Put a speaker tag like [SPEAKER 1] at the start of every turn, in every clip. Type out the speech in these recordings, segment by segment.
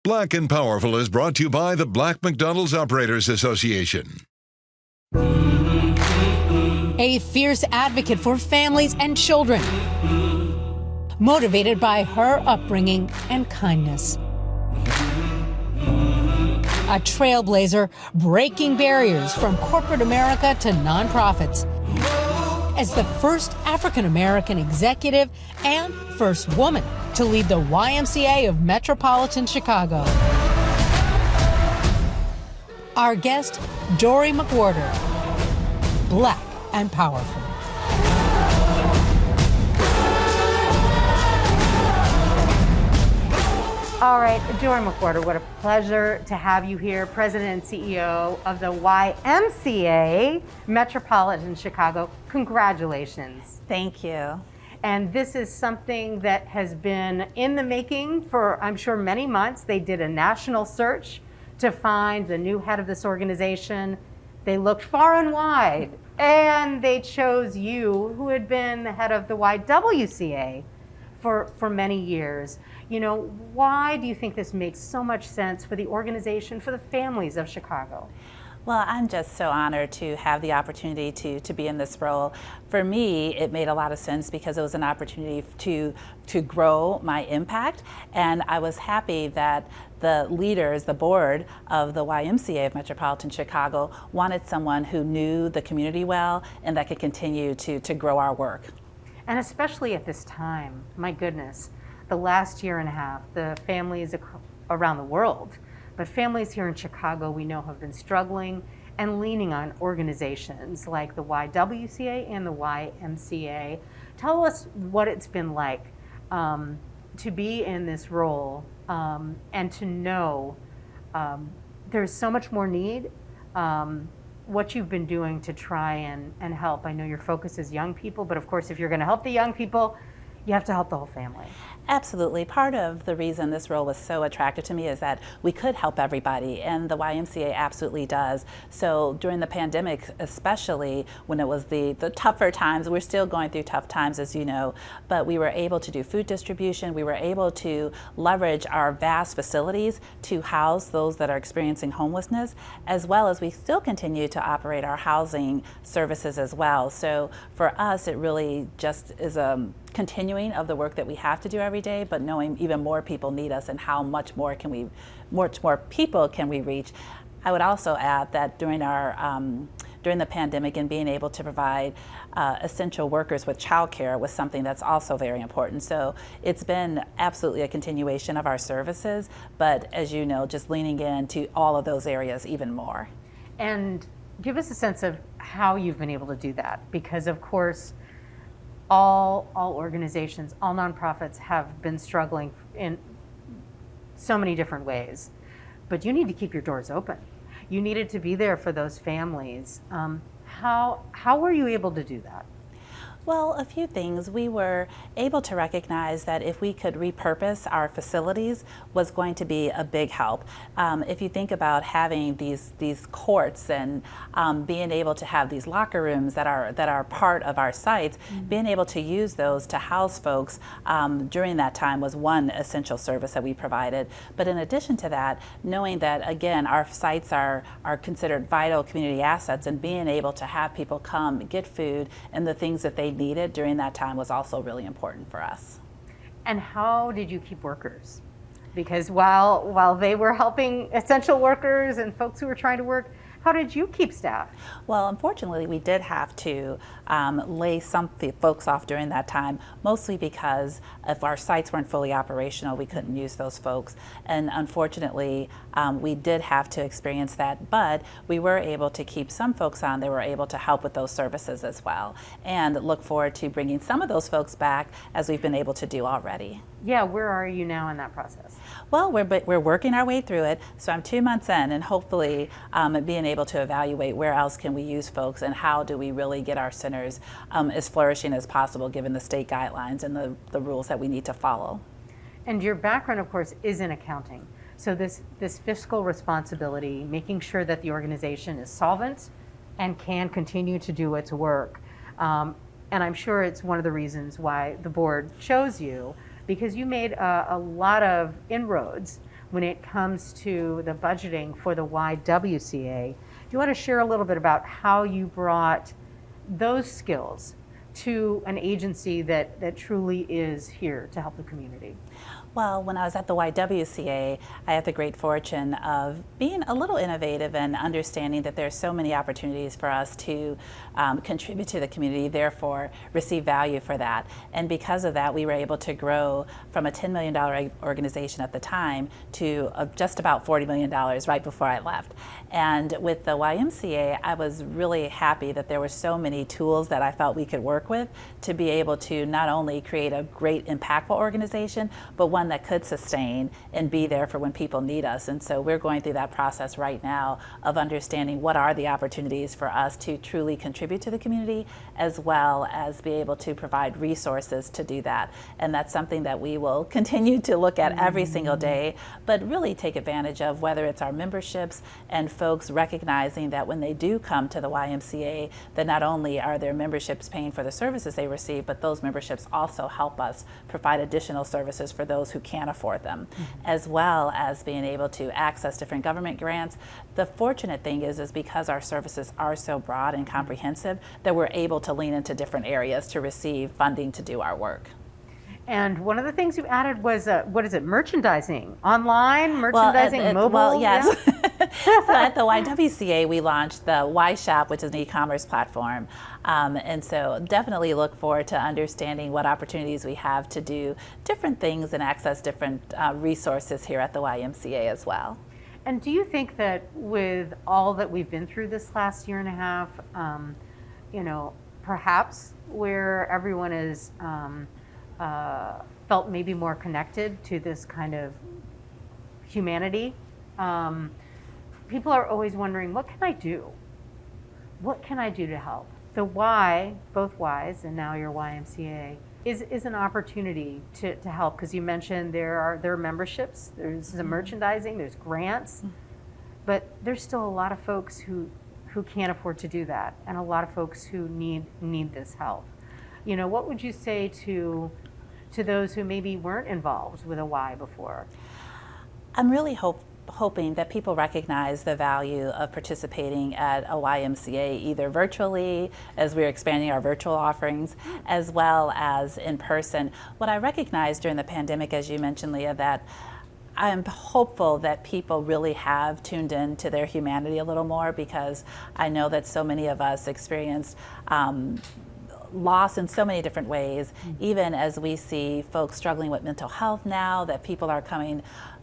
[SPEAKER 1] Black and Powerful is brought to you by the Black McDonald's Operators Association.
[SPEAKER 2] A fierce advocate for families and children, motivated by her upbringing and kindness. A trailblazer breaking barriers from corporate America to nonprofits. As the first African-American executive and first woman to lead the YMCA of Metropolitan Chicago. Our guest, Dorri McWhorter, Black and Powerful. All right, Dorri McWhorter, what a pleasure to have you here, President and CEO of the YMCA, Metropolitan Chicago. Congratulations.
[SPEAKER 3] Thank you.
[SPEAKER 2] And this is something that has been in the making for, I'm sure, many months. They did a national search to find the new head of this organization. They looked far and wide, and they chose you, who had been the head of the YWCA for many years. You know, why do you think this makes so much sense for the organization, for the families of Chicago?
[SPEAKER 3] Well, I'm just so honored to have the opportunity to be in this role. For me, it made a lot of sense because it was an opportunity to grow my impact, and I was happy that the leaders, the board of the YMCA of Metropolitan Chicago wanted someone who knew the community well and that could continue to grow our work.
[SPEAKER 2] And especially at this time, my goodness, the last year and a half, the families around the world, but families here in Chicago we know have been struggling and leaning on organizations like the YWCA and the YMCA. Tell us what it's been like to be in this role and to know there's so much more need. What you've been doing to try and help. I know your focus is young people, but of course if you're going to help the young people, you have to help the whole family.
[SPEAKER 3] Absolutely. Part of the reason this role was so attractive to me is that we could help everybody, and the YMCA absolutely does. So during the pandemic, especially when it was the tougher times, we're still going through tough times, as you know, but we were able to do food distribution. We were able to leverage our vast facilities to house those that are experiencing homelessness, as well as we still continue to operate our housing services as well. So for us, it really just is a continuing of the work that we have to do every day, but knowing even more people need us and how much more people can we reach. I would also add that during the pandemic and being able to provide essential workers with childcare was something that's also very important. So it's been absolutely a continuation of our services, but as you know, just leaning into all of those areas even more.
[SPEAKER 2] And give us a sense of how you've been able to do that, because of course, all organizations, all nonprofits have been struggling in so many different ways, but you need to keep your doors open. You needed to be there for those families. How were you able to do that?
[SPEAKER 3] Well, a few things. We were able to recognize that if we could repurpose our facilities was going to be a big help. If you think about having these courts and being able to have these locker rooms that are part of our sites, being able to use those to house folks during that time was one essential service that we provided. But in addition to that, knowing that again our sites are considered vital community assets, and being able to have people come get food and the things that they needed during that time was also really important for us.
[SPEAKER 2] And how did you keep workers? Because while they were helping essential workers and folks who were trying to work, how did you keep staff?
[SPEAKER 3] Well, unfortunately, we did have to lay some folks off during that time, mostly because if our sites weren't fully operational, we couldn't use those folks. And unfortunately, we did have to experience that, but we were able to keep some folks on. They were able to help with those services as well, and look forward to bringing some of those folks back as we've been able to do already.
[SPEAKER 2] Yeah, where are you now in that process?
[SPEAKER 3] Well, we're working our way through it. So I'm 2 months in, and hopefully being able to evaluate where else can we use folks and how do we really get our centers as flourishing as possible given the state guidelines and the rules that we need to follow.
[SPEAKER 2] And your background, of course, is in accounting. So this fiscal responsibility, making sure that the organization is solvent and can continue to do its work. And I'm sure it's one of the reasons why the board chose you, because you made a lot of inroads when it comes to the budgeting for the YWCA. Do you want to share a little bit about how you brought those skills to an agency that truly is here to help the community?
[SPEAKER 3] Well, when I was at the YWCA, I had the great fortune of being a little innovative and understanding that there are so many opportunities for us to contribute to the community, therefore receive value for that. And because of that, we were able to grow from a $10 million organization at the time to just about $40 million right before I left. And with the YMCA, I was really happy that there were so many tools that I felt we could work with to be able to not only create a great, impactful organization, but one that could sustain and be there for when people need us. And so we're going through that process right now of understanding what are the opportunities for us to truly contribute to the community, as well as be able to provide resources to do that. And that's something that we will continue to look at every single day, but really take advantage of, whether it's our memberships and folks recognizing that when they do come to the YMCA, that not only are their memberships paying for the services they receive, but those memberships also help us provide additional services for those who can't afford them, as well as being able to access different government grants. The fortunate thing is because our services are so broad and comprehensive that we're able to lean into different areas to receive funding to do our work.
[SPEAKER 2] And one of the things you added was, what is it, merchandising? Online, merchandising, mobile?
[SPEAKER 3] Well, yes.
[SPEAKER 2] Yeah.
[SPEAKER 3] So at the YWCA, we launched the Y Shop, which is an e-commerce platform. And so definitely look forward to understanding what opportunities we have to do different things and access different resources here at the YMCA as well.
[SPEAKER 2] And do you think that with all that we've been through this last year and a half, perhaps where everyone is felt maybe more connected to this kind of humanity, people are always wondering, what can I do? What can I do to help? The Y, both Ys, and now your YMCA, is an opportunity to help, because you mentioned there are memberships, there's some merchandising, there's grants, but there's still a lot of folks who can't afford to do that, and a lot of folks who need this help. What would you say to those who maybe weren't involved with a Y before?
[SPEAKER 3] I'm really hoping that people recognize the value of participating at a YMCA, either virtually, as we're expanding our virtual offerings, as well as in person. What I recognized during the pandemic, as you mentioned, Leah, that I'm hopeful that people really have tuned in to their humanity a little more, because I know that so many of us experienced loss in so many different ways, even as we see folks struggling with mental health now, that people are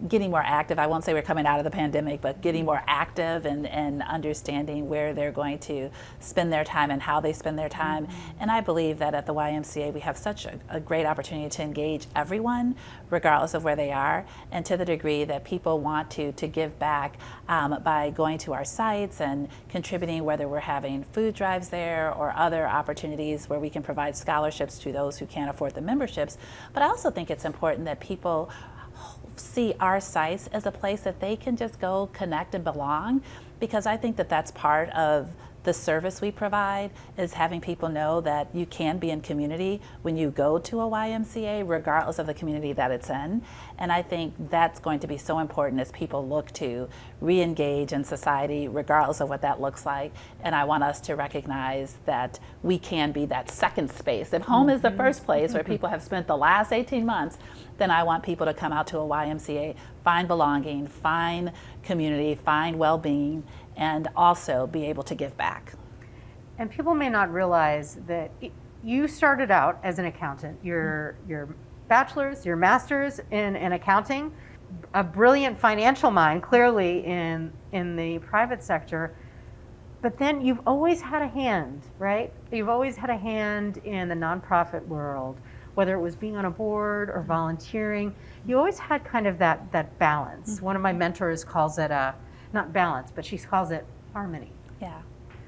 [SPEAKER 3] getting more active. I won't say we're coming out of the pandemic, but getting more active and understanding where they're going to spend their time and how they spend their time. And I believe that at the YMCA we have such a great opportunity to engage everyone, regardless of where they are, and to the degree that people want to give back by going to our sites and contributing, whether we're having food drives there or other opportunities where we can provide scholarships to those who can't afford the memberships. But I also think it's important that people see our sites as a place that they can just go connect and belong, because I think that that's part of the service we provide, is having people know that you can be in community when you go to a YMCA, regardless of the community that it's in. And I think that's going to be so important as people look to re-engage in society, regardless of what that looks like. And I want us to recognize that we can be that second space. If home is the first place where people have spent the last 18 months, then I want people to come out to a YMCA, find belonging, find community, find well-being, and also be able to give back.
[SPEAKER 2] And people may not realize that you started out as an accountant, your bachelor's, your master's in accounting, a brilliant financial mind, clearly in the private sector, but then you've always had a hand, right? You've always had a hand in the nonprofit world, whether it was being on a board or volunteering. You always had kind of that balance. One of my mentors calls it not balance, but she calls it harmony.
[SPEAKER 3] Yeah.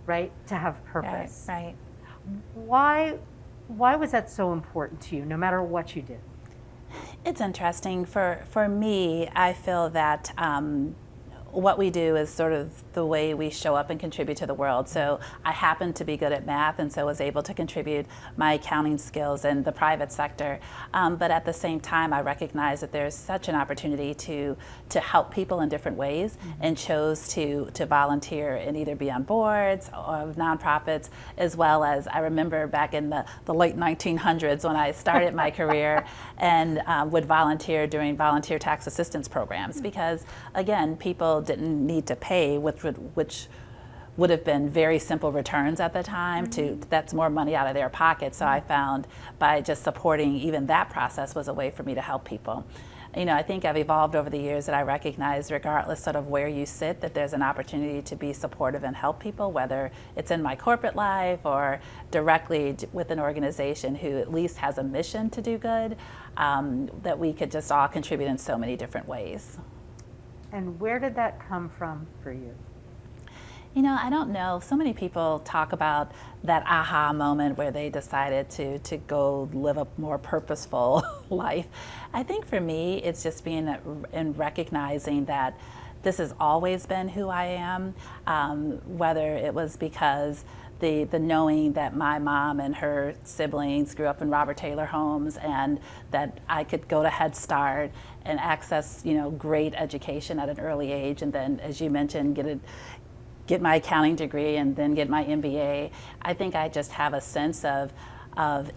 [SPEAKER 2] Right? To have purpose.
[SPEAKER 3] Right.
[SPEAKER 2] Why was that so important to you, no matter what you did?
[SPEAKER 3] It's interesting. For me, I feel that what we do is sort of the way we show up and contribute to the world. So I happen to be good at math, and so was able to contribute my accounting skills in the private sector. But at the same time, I recognize that there's such an opportunity to help people in different ways, and chose to volunteer and either be on boards of nonprofits, as well as I remember back in the late 1900s when I started my career, and would volunteer during volunteer tax assistance programs, because again, people didn't need to pay, which would have been very simple returns at the time. That's more money out of their pocket. So I found by just supporting even that process was a way for me to help people. You know, I think I've evolved over the years that I recognize, regardless sort of where you sit, that there's an opportunity to be supportive and help people, whether it's in my corporate life or directly with an organization who at least has a mission to do good, that we could just all contribute in so many different ways.
[SPEAKER 2] And where did that come from for you?
[SPEAKER 3] You know, I don't know. So many people talk about that aha moment where they decided to go live a more purposeful life. I think for me, it's just being in recognizing that this has always been who I am, whether it was because the knowing that my mom and her siblings grew up in Robert Taylor homes, and that I could go to Head Start and access, you know, great education at an early age, and then, as you mentioned, get my accounting degree and then get my MBA. I think I just have a sense of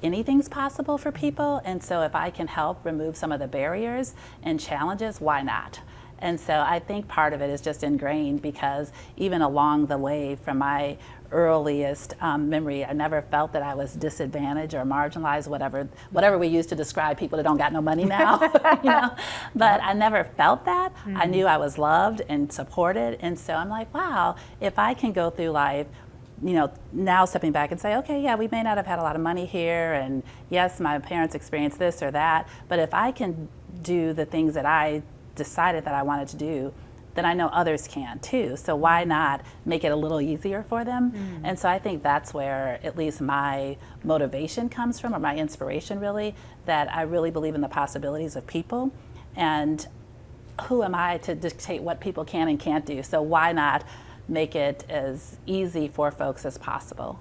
[SPEAKER 3] anything's possible for people, and so if I can help remove some of the barriers and challenges, why not? And so I think part of it is just ingrained, because even along the way from my earliest memory, I never felt that I was disadvantaged or marginalized, whatever we use to describe people that don't got no money now, you know. But I never felt that. I knew I was loved and supported, and so I'm like, wow, if I can go through life, you know, now stepping back and say, okay, yeah, we may not have had a lot of money here, and yes, my parents experienced this or that, but if I can do the things that I decided that I wanted to do, then I know others can too. So why not make it a little easier for them? And so I think that's where at least my motivation comes from, or my inspiration really, that I really believe in the possibilities of people, and who am I to dictate what people can and can't do? So why not make it as easy for folks as possible?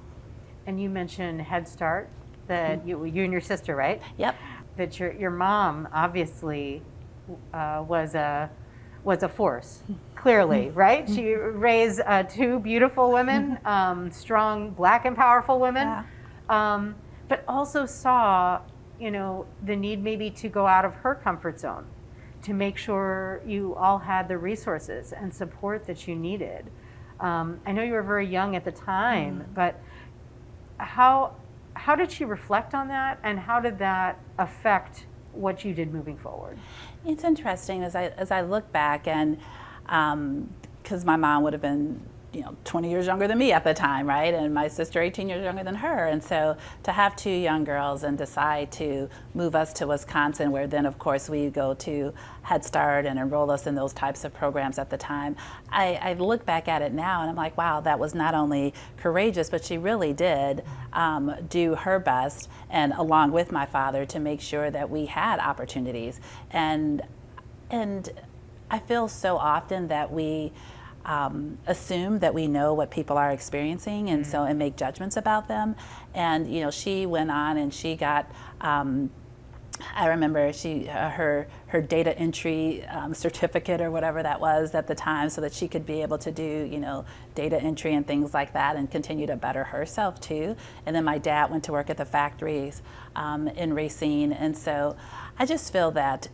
[SPEAKER 2] And you mentioned Head Start, that you and your sister, right?
[SPEAKER 3] Yep.
[SPEAKER 2] That your mom obviously was a force, clearly, right? She raised two beautiful women, strong, Black and powerful women, but also saw, you know, the need maybe to go out of her comfort zone to make sure you all had the resources and support that you needed. I know you were very young at the time, but how did she reflect on that, and how did that affect what you did moving forward?
[SPEAKER 3] It's interesting as I look back, and because my mom would have been, you know, 20 years younger than me at the time, right? And my sister 18 years younger than her. And so to have two young girls and decide to move us to Wisconsin, where then of course we go to Head Start and enroll us in those types of programs at the time, I look back at it now and I'm like, wow, that was not only courageous, but she really did do her best, and along with my father, to make sure that we had opportunities. And I feel so often that we assume that we know what people are experiencing, and so and make judgments about them. And you know, she went on and she got. I remember her data entry certificate or whatever that was at the time, so that she could be able to do, you know, data entry and things like that, and continue to better herself too. And then my dad went to work at the factories in Racine, and so I just feel that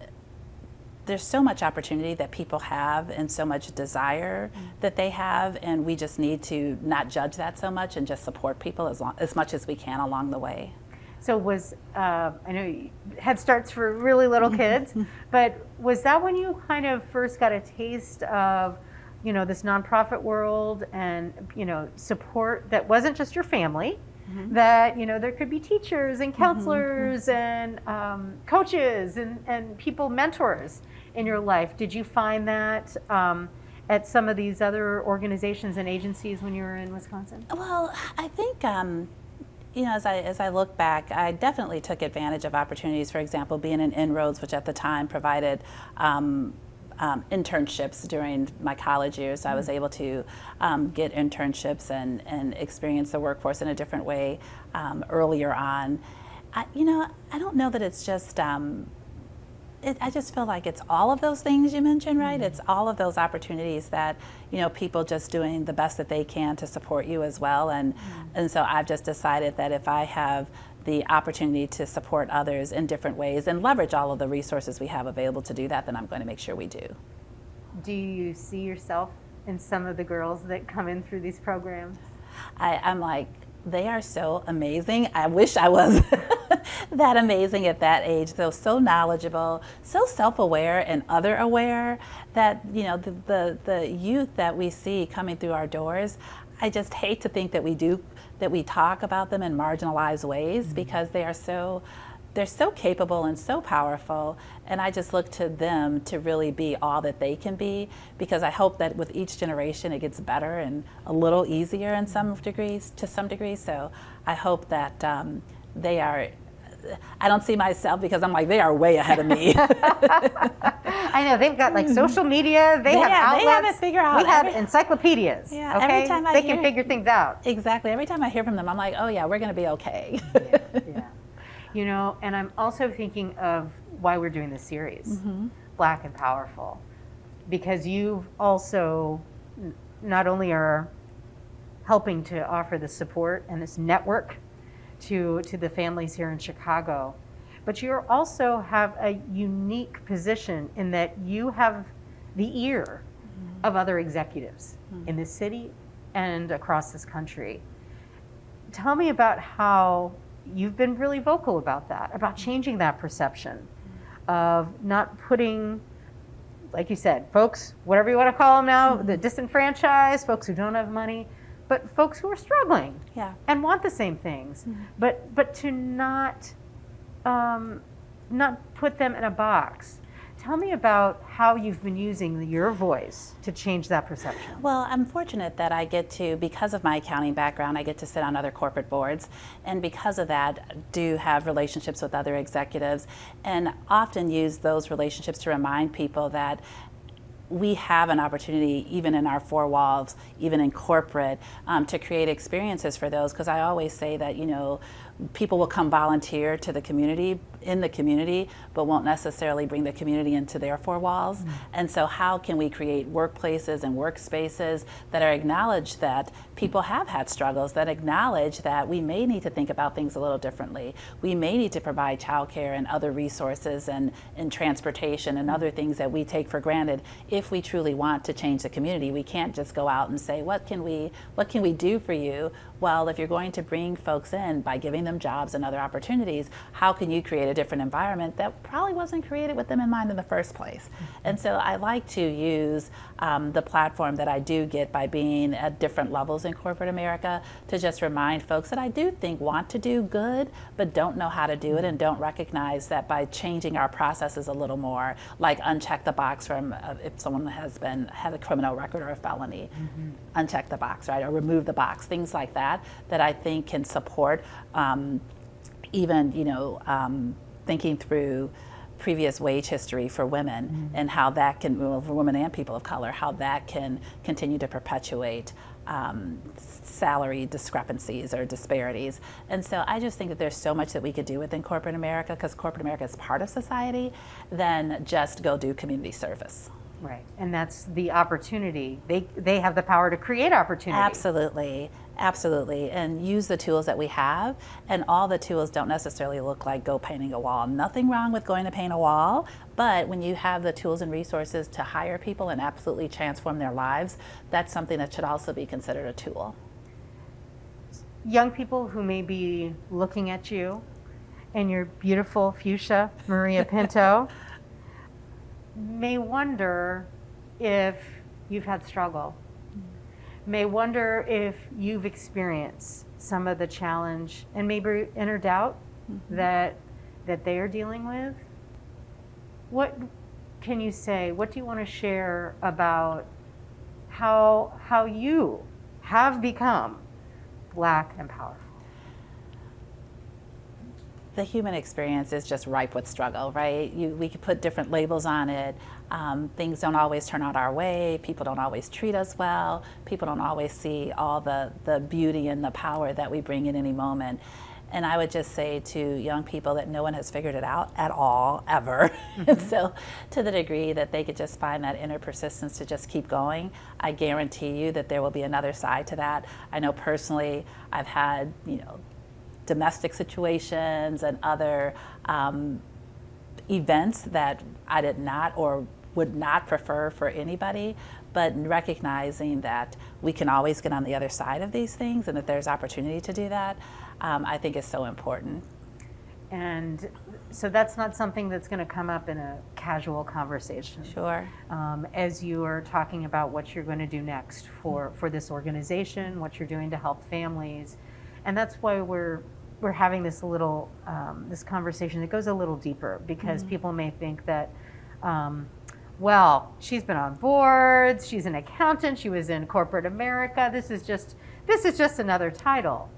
[SPEAKER 3] there's so much opportunity that people have, and so much desire that they have, and we just need to not judge that so much and just support people as much as we can along the way.
[SPEAKER 2] So was, I know Head Start's for really little kids, but was that when you kind of first got a taste of, you know, this nonprofit world and, you know, support that wasn't just your family, that, you know, there could be teachers and counselors and coaches and people, mentors in your life? Did you find that at some of these other organizations and agencies when you were in Wisconsin?
[SPEAKER 3] Well, I think, you know, as I look back, I definitely took advantage of opportunities. For example, being in Inroads, which at the time provided internships during my college years. So I was able to get internships and experience the workforce in a different way earlier on. I don't know that it's just, I just feel like it's all of those things you mentioned, right? It's all of those opportunities that, people just doing the best that they can to support you as well. And so I've just decided that if I have the opportunity to support others in different ways and leverage all of the resources we have available to do that, then I'm going to make sure we do.
[SPEAKER 2] Do you see yourself in some of the girls that come in through these programs?
[SPEAKER 3] I'm like, they are so amazing. I wish I was that amazing at that age. They're so knowledgeable, so self-aware and other-aware that, the youth that we see coming through our doors, I just hate to think that we talk about them in marginalized ways because they're so capable and so powerful, and I just look to them to really be all that they can be, because I hope that with each generation it gets better and a little easier to some degree. So I hope that they are. I don't see myself because I'm like, they are way ahead of me.
[SPEAKER 2] I know, they've got like social media, they have outlets.
[SPEAKER 3] They have it figured out.
[SPEAKER 2] We have encyclopedias.
[SPEAKER 3] Yeah,
[SPEAKER 2] okay?
[SPEAKER 3] every time
[SPEAKER 2] they can figure things out.
[SPEAKER 3] Exactly. Every time I hear from them, I'm like, oh yeah, we're going to be okay.
[SPEAKER 2] Yeah. And I'm also thinking of why we're doing this series, Black and Powerful, because you also not only are helping to offer the support and this network to the families here in Chicago, but you also have a unique position in that you have the ear of other executives in this city and across this country. Tell me about how you've been really vocal about that, about changing that perception of not putting, like you said, folks, whatever you want to call them now, the disenfranchised, folks who don't have money, but folks who are struggling and want the same things, but to not put them in a box. Tell me about how you've been using your voice to change that perception.
[SPEAKER 3] Well, I'm fortunate that I get to, because of my accounting background, I get to sit on other corporate boards, and because of that, do have relationships with other executives, and often use those relationships to remind people that we have an opportunity, even in our four walls, even in corporate, to create experiences for those. Because I always say that, people will come volunteer to the community, but won't necessarily bring the community into their four walls. And so how can we create workplaces and workspaces that are acknowledged that people have had struggles, that acknowledge that we may need to think about things a little differently. We may need to provide childcare and other resources and transportation and other things that we take for granted if we truly want to change the community. We can't just go out and say, what can we do for you? Well, if you're going to bring folks in by giving them jobs and other opportunities, how can you create a different environment that probably wasn't created with them in mind in the first place? And so I like to use the platform that I do get by being at different levels in corporate America to just remind folks that I do think want to do good, but don't know how to do it and don't recognize that by changing our processes a little more, like uncheck the box from if someone had a criminal record or a felony, uncheck the box, right, or remove the box, things like that I think can support even thinking through previous wage history for women and how that can, for women and people of color, how that can continue to perpetuate salary discrepancies or disparities. And so I just think that there's so much that we could do within corporate America, because corporate America is part of society, than just go do community service.
[SPEAKER 2] Right, and that's the opportunity. They have the power to create opportunity.
[SPEAKER 3] Absolutely, and use the tools that we have, and all the tools don't necessarily look like go painting a wall. Nothing wrong with going to paint a wall, but when you have the tools and resources to hire people and absolutely transform their lives, that's something that should also be considered a tool.
[SPEAKER 2] Young people who may be looking at you and your beautiful fuchsia Maria Pinto may wonder if you've had struggle, may wonder if you've experienced some of the challenge and maybe inner doubt that they are dealing with. What can you say? What do you want to share about how you have become Black and powerful? The
[SPEAKER 3] human experience is just ripe with struggle, right? We could put different labels on it. things don't always turn out our way. People don't always treat us well. People don't always see all the beauty and the power that we bring in any moment. And I would just say to young people that no one has figured it out at all, ever. And so to the degree that they could just find that inner persistence to just keep going, I guarantee you that there will be another side to that. I know personally I've had, domestic situations and other events that I did not or would not prefer for anybody, but recognizing that we can always get on the other side of these things and that there's opportunity to do that, I think is so important.
[SPEAKER 2] And so that's not something that's going to come up in a casual conversation.
[SPEAKER 3] Sure.
[SPEAKER 2] As you are talking about what you're going to do next for this organization, what you're doing to help families, and that's why we're having this little this conversation that goes a little deeper, because people may think that, well, she's been on boards, she's an accountant, she was in corporate America. This is just another title.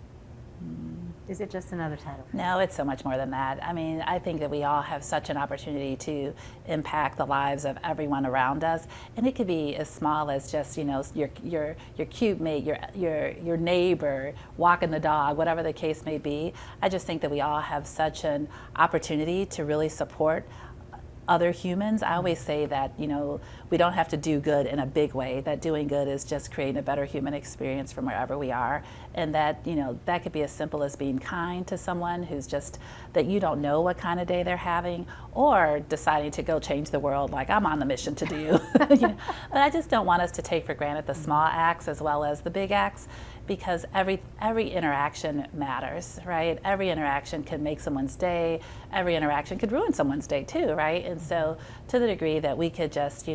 [SPEAKER 2] Is it just another title?
[SPEAKER 3] No, it's so much more than that. I mean, I think that we all have such an opportunity to impact the lives of everyone around us, and it could be as small as just your cute mate, your neighbor, walking the dog, whatever the case may be. I just think that we all have such an opportunity to really support other humans. I always say that, we don't have to do good in a big way, that doing good is just creating a better human experience from wherever we are. And that, that could be as simple as being kind to someone who's just, that you don't know what kind of day they're having, or deciding to go change the world like I'm on the mission to do. But I just don't want us to take for granted the small acts as well as the big acts, because every interaction matters, right? Every interaction could make someone's day. Every interaction could ruin someone's day too, right? And so to the degree that we could just,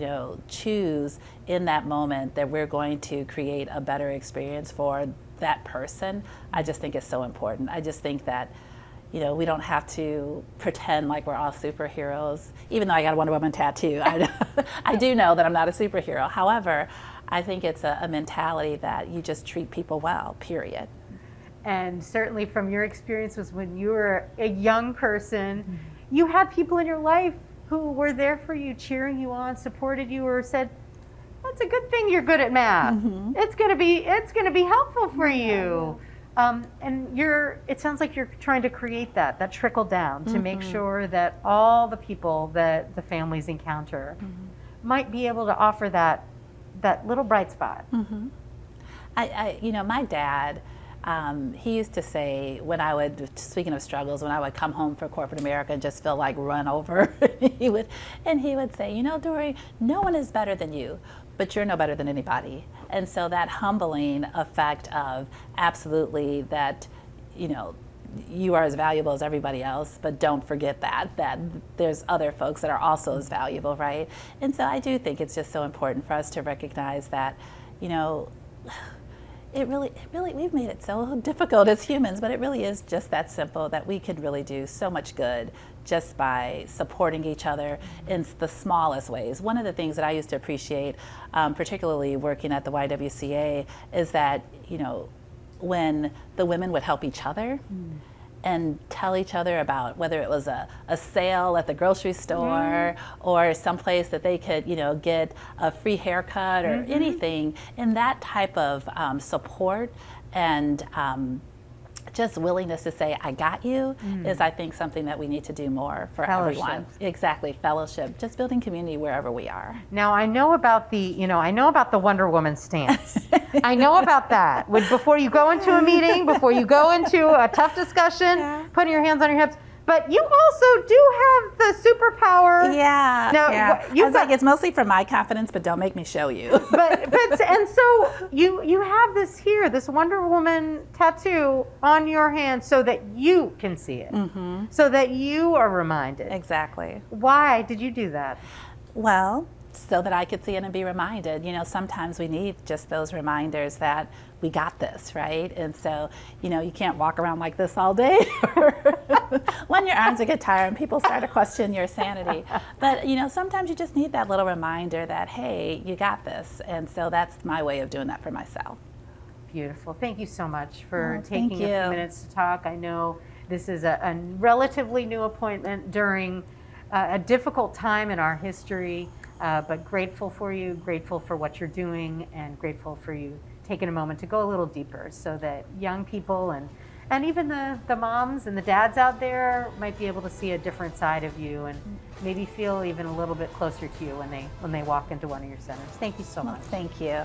[SPEAKER 3] choose in that moment that we're going to create a better experience for that person, I just think it's so important. I just think that, we don't have to pretend like we're all superheroes, even though I got a Wonder Woman tattoo. I do know that I'm not a superhero. However, I think it's a mentality that you just treat people well, period.
[SPEAKER 2] And certainly from your experiences when you were a young person, you had people in your life who were there for you, cheering you on, supported you, or said, "That's a good thing you're good at math. It's gonna be helpful for you." And it sounds like you're trying to create that trickle down to make sure that all the people that the families encounter might be able to offer that little bright spot.
[SPEAKER 3] My dad, he used to say, speaking of struggles, when I would come home from corporate America and just feel like run over, he would say, Dory, no one is better than you, but you're no better than anybody. And so that humbling effect of absolutely that, you are as valuable as everybody else, but don't forget that there's other folks that are also as valuable, right? And so I do think it's just so important for us to recognize that, it really, we've made it so difficult as humans, but it really is just that simple, that we could really do so much good just by supporting each other in the smallest ways. One of the things that I used to appreciate, particularly working at the YMCA, is that, when the women would help each other and tell each other about whether it was a sale at the grocery store or someplace that they could, get a free haircut or anything, and that type of support and just willingness to say, I got you, is, I think, something that we need to do more for everyone. Exactly, fellowship, just building community wherever we are.
[SPEAKER 2] Now, I know about the Wonder Woman stance. I know about that. Before you go into a meeting, before you go into a tough discussion, putting your hands on your hips. But you also do have the superpower.
[SPEAKER 3] Yeah.
[SPEAKER 2] Now,
[SPEAKER 3] yeah. It's mostly for my confidence, but don't make me show you.
[SPEAKER 2] And so you have this Wonder Woman tattoo on your hand so that you can see it, so that you are reminded.
[SPEAKER 3] Exactly.
[SPEAKER 2] Why did you do that?
[SPEAKER 3] Well, so that I could see it and be reminded. Sometimes we need just those reminders that we got this, right? And so, you can't walk around like this all day when your arms get tired and people start to question your sanity. But, sometimes you just need that little reminder that, hey, you got this. And so that's my way of doing that for myself.
[SPEAKER 2] Beautiful. Thank you so much for taking
[SPEAKER 3] thank
[SPEAKER 2] a
[SPEAKER 3] you.
[SPEAKER 2] few minutes to talk. I know this is a relatively new appointment during a difficult time in our history. But grateful for you, grateful for what you're doing, and grateful for you taking a moment to go a little deeper so that young people and even the moms and the dads out there might be able to see a different side of you and maybe feel even a little bit closer to you when they walk into one of your centers. Thank you so much.
[SPEAKER 3] Thank you.